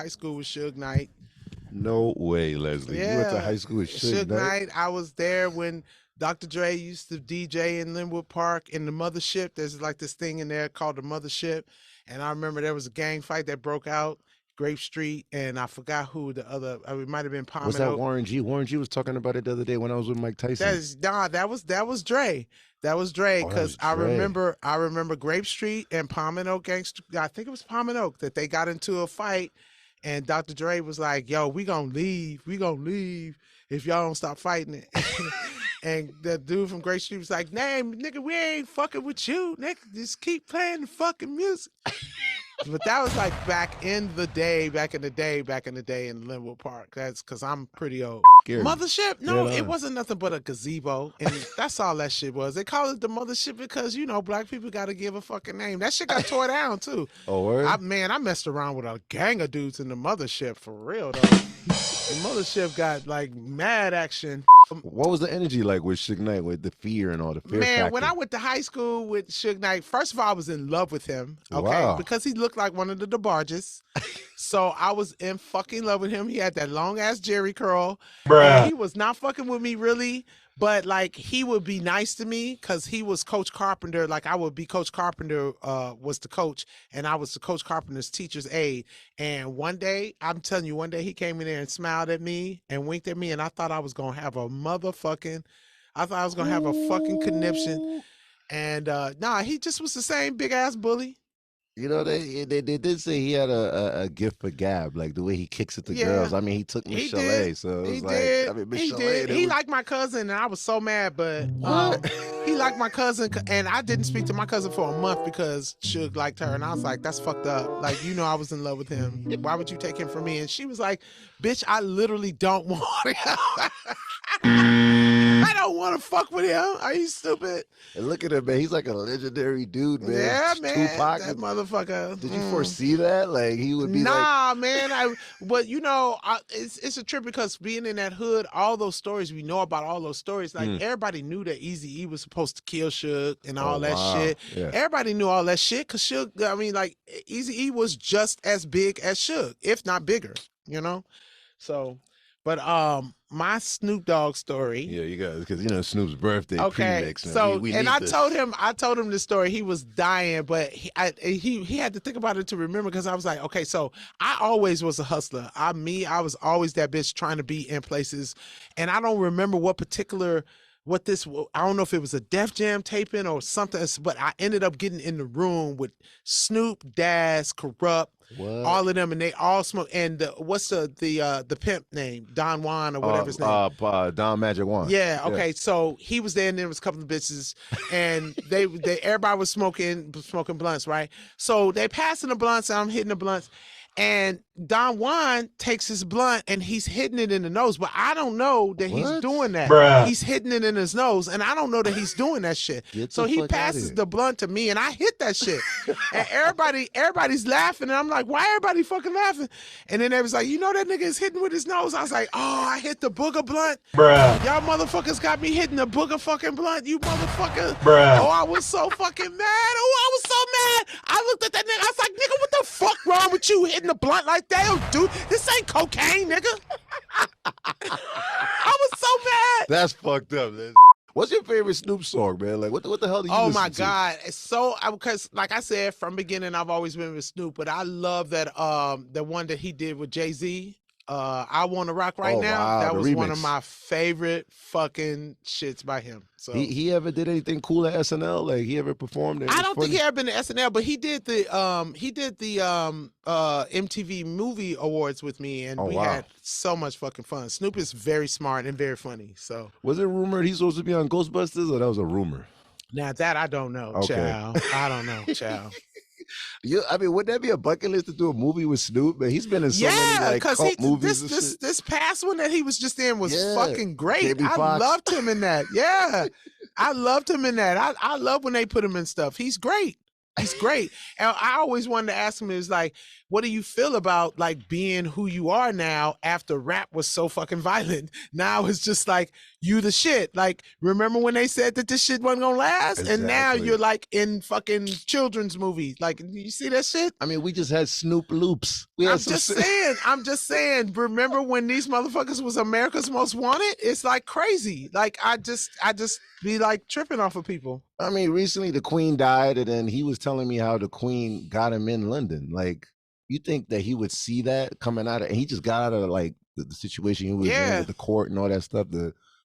school with Suge Knight. No way, Leslie. You went to high school with Suge Knight? I was there when Dr. Dre used to DJ in Linwood Park in the Mothership. There's like this thing in there called the Mothership. And I remember there was a gang fight that broke out, Grape Street, and I forgot who the other, it might have been Palm Was and that Oak. Warren G? Warren G was talking about it the other day when I was with Mike Tyson. That was Dre. That was Dre, because I remember Grape Street and Palm and Oak gangster. I think it was Palm and Oak that they got into a fight, and Dr. Dre was like, "Yo, we gonna leave if y'all don't stop fighting it." And the dude from Grape Street was like, "Nah, nigga, we ain't fucking with you, nigga. Just keep playing the fucking music." But that was like back in the day in Linwood Park. That's because I'm pretty old. Gary. Mothership? No, it wasn't nothing but a gazebo. And that's all that shit was. They call it the Mothership because, you know, black people got to give a fucking name. That shit got tore down too. Oh, word? I messed around with a gang of dudes in the Mothership for real, though. The Mothership got like mad action. What was the energy like with Suge Knight, with the fear and all the fear factor? When I went to high school with Suge Knight, first of all, I was in love with him, okay? Wow. Because he looked like one of the DeBarges. So I was in fucking love with him. He had that long-ass Jerry curl. And he was not fucking with me, really. But, like, he would be nice to me because he was Coach Carpenter. Like, I would be Coach Carpenter was the coach, and I was the Coach Carpenter's teacher's aide. And one day, I'm telling you, one day he came in there and smiled at me and winked at me, and I thought I was going to have a fucking conniption. And, nah, he just was the same big-ass bully. You know, they did say he had a gift for gab, like the way he kicks it to girls. I mean, he took Miss Chalet, so it was he did. He liked my cousin, and I was so mad, but he liked my cousin, and I didn't speak to my cousin for a month because Suge liked her, and I was like, that's fucked up. Like, you know, I was in love with him. Why would you take him from me? And she was like, bitch, I literally don't want him. I don't want to fuck with him. Are you stupid? And look at him, man. He's like a legendary dude, man. Yeah, man. Tupac. That motherfucker. Did you foresee that? Like, he would be man. But, you know, it's a trip because being in that hood, all those stories, we know about all those stories. Like, everybody knew that Eazy-E was supposed to kill Suge and all that shit. Yeah. Everybody knew all that shit because Suge, I mean, like, Eazy-E was just as big as Suge, if not bigger, you know? So, but, my Snoop Dogg story. Yeah, you got, because, you know, Snoop's birthday premix. So, I told him this story. He was dying, but he had to think about it to remember, because I was like, okay, so I always was a hustler. I was always that bitch trying to be in places, and I don't remember I don't know if it was a Def Jam taping or something, but I ended up getting in the room with Snoop, Daz, Corrupt, all of them, and they all smoke. And what's the pimp name? Don Juan or whatever his name. Don Magic Juan. Yeah. Okay. Yeah. So he was there, and there was a couple of bitches, and everybody was smoking blunts, right? So they passing the blunts, and I'm hitting the blunts. And Don Juan takes his blunt and he's hitting it in the nose, but I don't know that he's doing that. Bruh. He's hitting it in his nose, and I don't know that he's doing that shit. So he passes the blunt to me, and I hit that shit. And everybody's laughing, and I'm like, why everybody fucking laughing? And then they was like, you know that nigga is hitting with his nose. I was like, oh, I hit the booger blunt. Bruh. Y'all motherfuckers got me hitting the booger fucking blunt, you motherfucker. Bruh. Oh, I was so fucking mad. Oh, I was so mad. I looked at that nigga. I was like, nigga, what the fuck wrong with you hitting the blunt like that? Oh, dude, this ain't cocaine, nigga. I was so mad. That's fucked up, man. What's your favorite Snoop song, man? Like, what the hell do you listen to? Oh, my God. It's so, because like I said, from beginning, I've always been with Snoop, but I love that, the one that he did with Jay-Z. I Wanna Rock Right Now. Wow, that was remix. one of my favorite fucking shits by him. So he ever did anything cool at SNL? Like, he ever performed? I don't think he ever been to SNL, but he did the MTV Movie Awards with me, and we had so much fucking fun. Snoop is very smart and very funny. So was it rumored he's supposed to be on Ghostbusters, or that was a rumor? Now that I don't know, child. I don't know, child. I mean, wouldn't that be a bucket list to do a movie with Snoop? Man, he's been in so many like cult movies. This past one that he was just in was fucking great. I loved him in that. Yeah, I loved him in that. I love when they put him in stuff. He's great. He's great. And I always wanted to ask him, it was like, what do you feel about like being who you are now after rap was so fucking violent? Now it's just like you the shit. Like, remember when they said that this shit wasn't gonna last? Exactly. And now you're like in fucking children's movies. Like, you see that shit? I mean, we just had Snoop Loops. I'm just saying, remember when these motherfuckers was America's Most Wanted? It's like crazy. Like, I just be like tripping off of people. I mean, recently the Queen died, and then he was telling me how the Queen got him in London. Like, you think that he would see that coming out of, and he just got out of like the situation he was in with the court and all that stuff,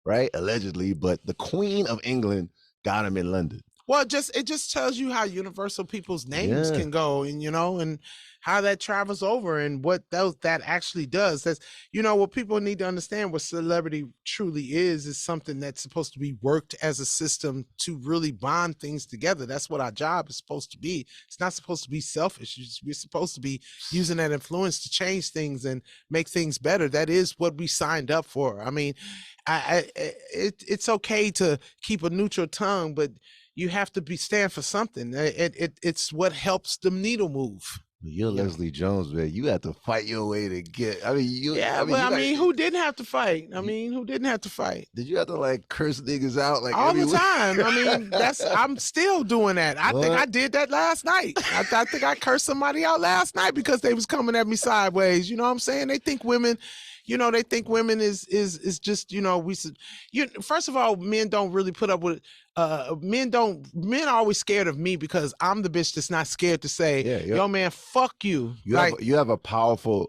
right? Allegedly, but the Queen of England got him in London. Well, it just tells you how universal people's names can go, and and how that travels over, and what that actually does. That's what people need to understand. What celebrity truly is something that's supposed to be worked as a system to really bond things together. That's what our job is supposed to be. It's not supposed to be selfish. We're supposed to be using that influence to change things and make things better. That is what we signed up for. I mean, it's okay to keep a neutral tongue, but you have to stand for something. It's what helps the needle move. You're Leslie Jones, man. You had to fight your way to get. I mean, who didn't have to fight? Who didn't have to fight? Did you have to like curse niggas out like all the time? I mean, I'm still doing that. I think I did that last night. I think I cursed somebody out last night because they was coming at me sideways. You know what I'm saying? They think women. They think women is just, first of all, men don't really put up with men are always scared of me because I'm the bitch that's not scared to say, yo man, fuck you. You have a powerful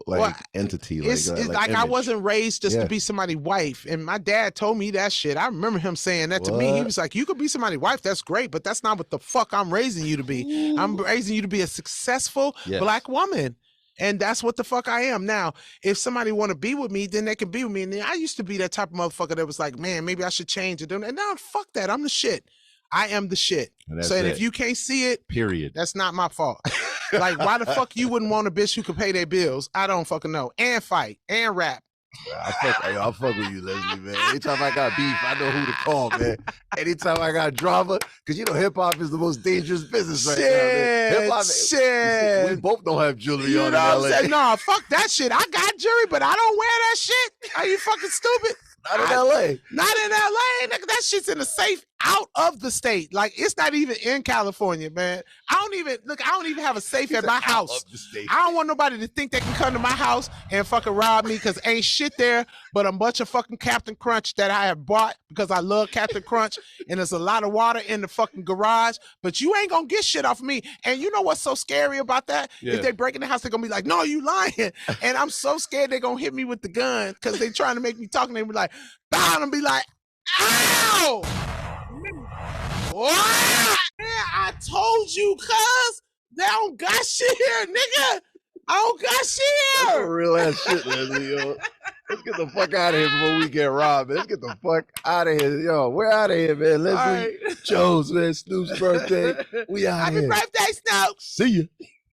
entity. It's like I wasn't raised just to be somebody's wife. And my dad told me that shit. I remember him saying that to me. He was like, you could be somebody's wife, that's great, but that's not what the fuck I'm raising you to be. Ooh. I'm raising you to be a successful black woman. And that's what the fuck I am. Now, if somebody want to be with me, then they can be with me. And I used to be that type of motherfucker that was like, man, maybe I should change it. And now, fuck that. I'm the shit. I am the shit. And if you can't see it, period, that's not my fault. Like, why the fuck you wouldn't want a bitch who could pay their bills? I don't fucking know. And fight. And rap. I fuck with you, Leslie, man. Anytime I got beef, I know who to call, man. Anytime I got drama, because hip-hop is the most dangerous business right now, man. Hip-hop, shit. We both don't have jewelry on in LA. No, fuck that shit. I got jewelry, but I don't wear that shit. Are you fucking stupid? Not in LA. Not in LA. Nigga, that shit's in the safe out of the state. Like, it's not even in California, man. I don't even have a safe at my house. I don't want nobody to think they can come to my house and fucking rob me because ain't shit there but a bunch of fucking Captain Crunch that I have bought because I love Captain Crunch, and there's a lot of water in the fucking garage, but you ain't gonna get shit off of me. And you know what's so scary about that? If they break in the house, they're gonna be like, no, you lying. And I'm so scared they're gonna hit me with the gun because they trying to make me talk, and they be like, bow, and be like, ow! What? Man, I told you, cuz they don't got shit here, nigga. I don't got shit here. That's some real ass shit, Leslie, yo. Let's get the fuck out of here before we get robbed, man. Let's get the fuck out of here. Yo, we're out of here, man. Leslie Jones, man. Snoop's birthday. We out here. Happy birthday, Snoop. See ya.